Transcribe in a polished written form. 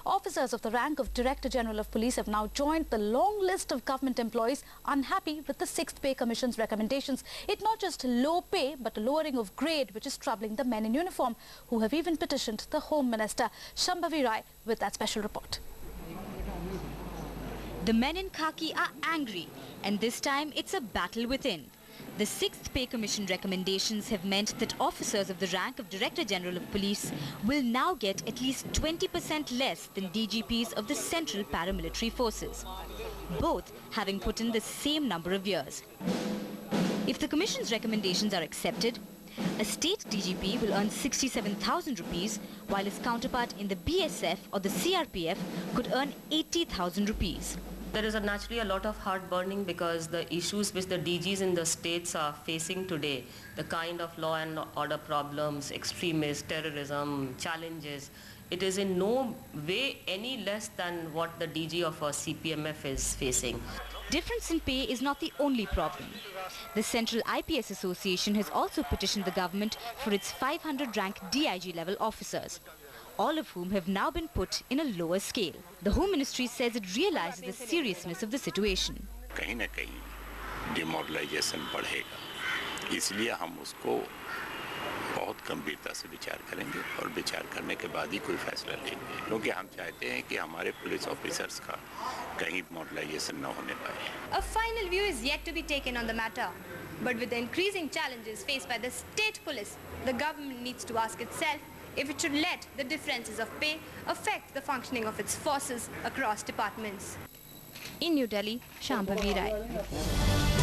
Officers of the rank of Director General of Police have now joined the long list of government employees unhappy with the 6th Pay Commission's recommendations. It's not just low pay, but a lowering of grade, which is troubling the men in uniform, who have even petitioned the Home Minister. Shambhavi Rai with that special report. The men in khaki are angry, and this time it's a battle within. The 6th Pay Commission recommendations have meant that officers of the rank of Director General of Police will now get at least 20% less than DGPs of the Central Paramilitary Forces, both having put in the same number of years. If the Commission's recommendations are accepted, a state DGP will earn 67,000 rupees, while his counterpart in the BSF or the CRPF could earn 80,000 rupees. There is naturally a lot of heart burning because the issues which the DGs in the states are facing today, the kind of law and order problems, extremists, terrorism, challenges, it is in no way any less than what the DG of a CPMF is facing. Difference in pay is not the only problem. The Central IPS Association has also petitioned the government for its 500 rank DIG level officers, all of whom have now been put in a lower scale. The Home Ministry says it realizes the seriousness of the situation. कहीं न कहीं demoralization बढ़ेगा, इसलिए हम उसको बहुत गंभीरता से विचार करेंगे और विचार करने के बाद ही कोई फैसला लेंगे, क्योंकि हम चाहते हैं कि हमारे पुलिस ऑफिसर्स का कहीं demoralization न होने पाए. A final view is yet to be taken on the matter, but with the increasing challenges faced by the state police, the government needs to ask itself if it should let the differences of pay affect the functioning of its forces across departments. In New Delhi, Shambhavi Rai.